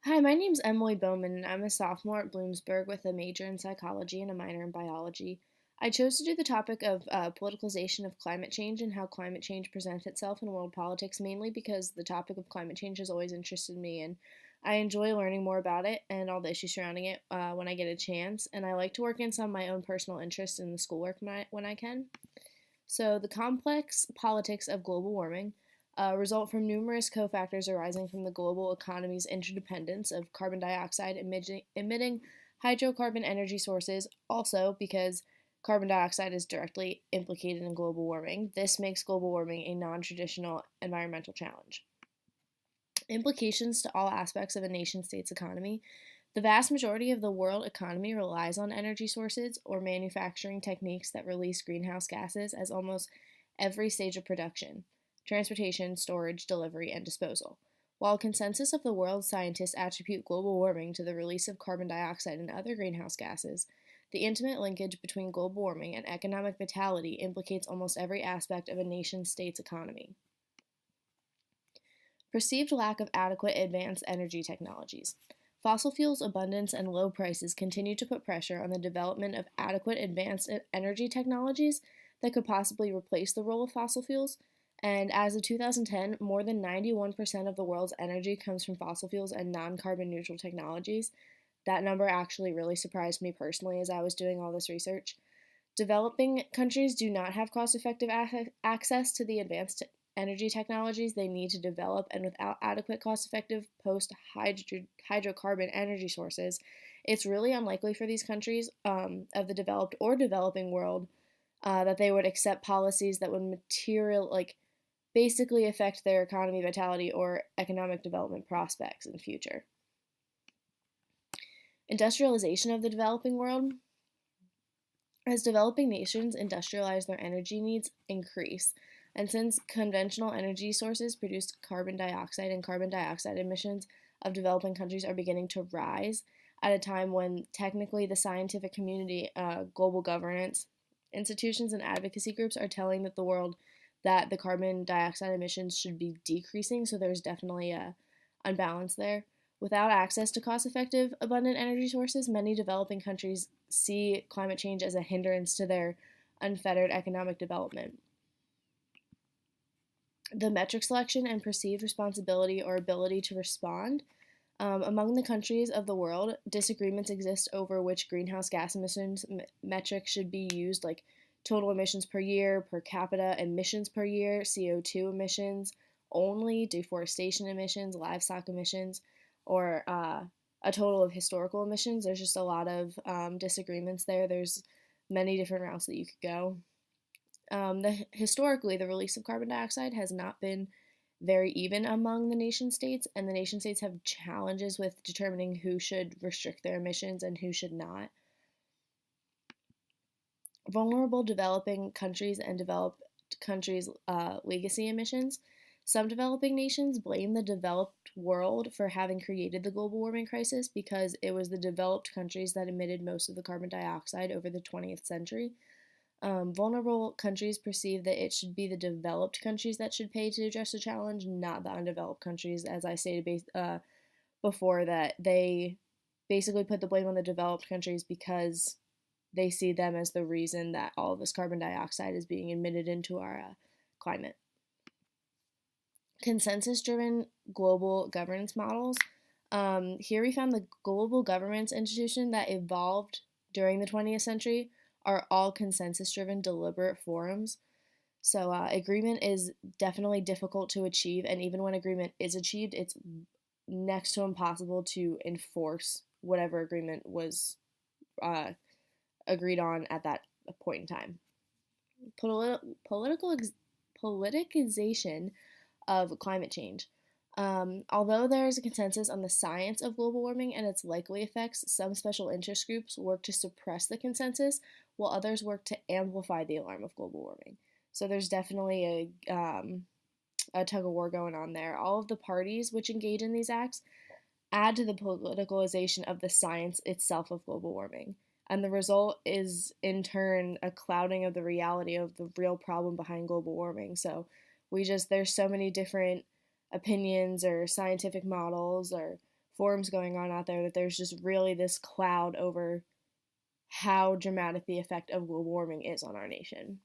Hi, my name's Emily Bowman, and I'm a sophomore at Bloomsburg with a major in psychology and a minor in biology. I chose to do the topic of politicalization of climate change and how climate change presents itself in world politics, mainly because the topic of climate change has always interested me, and I enjoy learning more about it and all the issues surrounding it when I get a chance. And I like to work in some of my own personal interests in the schoolwork when I can. So, the complex politics of global warming result from numerous cofactors arising from the global economy's interdependence of carbon dioxide emitting hydrocarbon energy sources. Also, because carbon dioxide is directly implicated in global warming, this makes global warming a non traditional environmental challenge. Implications to all aspects of a nation state's economy. The vast majority of the world economy relies on energy sources or manufacturing techniques that release greenhouse gases as almost every stage of production: transportation, storage, delivery, and disposal. While consensus of the world's scientists attribute global warming to the release of carbon dioxide and other greenhouse gases, the intimate linkage between global warming and economic vitality implicates almost every aspect of a nation state's economy. Perceived lack of adequate advanced energy technologies. Fossil fuels' abundance and low prices continue to put pressure on the development of adequate advanced energy technologies that could possibly replace the role of fossil fuels. And as of 2010, more than 91% of the world's energy comes from fossil fuels and non carbon neutral technologies. That number actually really surprised me personally as I was doing all this research. Developing countries do not have cost effective access to the advanced energy technologies they need to develop, and without adequate cost effective post hydrocarbon energy sources, it's really unlikely for these countries of the developed or developing world that they would accept policies that would basically affect their economy vitality or economic development prospects in the future. Industrialization of the developing world. As developing nations industrialize, their energy needs increase. And since conventional energy sources produce carbon dioxide, and carbon dioxide emissions of developing countries are beginning to rise at a time when technically the scientific community, global governance institutions, and advocacy groups are telling the world that the carbon dioxide emissions should be decreasing. So there's definitely a unbalance there. Without access to cost effective, abundant energy sources, many developing countries see climate change as a hindrance to their unfettered economic development. The metric selection and perceived responsibility or ability to respond. Among the countries of the world, disagreements exist over which greenhouse gas emissions metric should be used, like total emissions per year, per capita emissions per year, CO2 emissions only, deforestation emissions, livestock emissions, or a total of historical emissions. There's just a lot of disagreements there. There's many different routes that you could go. Historically, the release of carbon dioxide has not been very even among the nation states, and the nation states have challenges with determining who should restrict their emissions and who should not. Vulnerable developing countries and developed countries' legacy emissions. Some developing nations blame the developed world for having created the global warming crisis because it was the developed countries that emitted most of the carbon dioxide over the 20th century. Vulnerable countries perceive that it should be the developed countries that should pay to address the challenge, not the undeveloped countries, as I stated before, that they basically put the blame on the developed countries because they see them as the reason that all of this carbon dioxide is being emitted into our climate. Consensus driven global governance models. Here we found the global governance institution that evolved during the 20th century are all consensus driven, deliberate forums. So, agreement is definitely difficult to achieve, and even when agreement is achieved, it's next to impossible to enforce whatever agreement was agreed on at that point in time. Politicization of climate change. Although there is a consensus on the science of global warming and its likely effects, some special interest groups work to suppress the consensus, while others work to amplify the alarm of global warming. So there's definitely a tug of war going on there. All of the parties which engage in these acts add to the politicalization of the science itself of global warming. And the result is, in turn, a clouding of the reality of the real problem behind global warming. So there's so many different opinions or scientific models or forums going on out there that there's just really this cloud over how dramatic the effect of global warming is on our nation.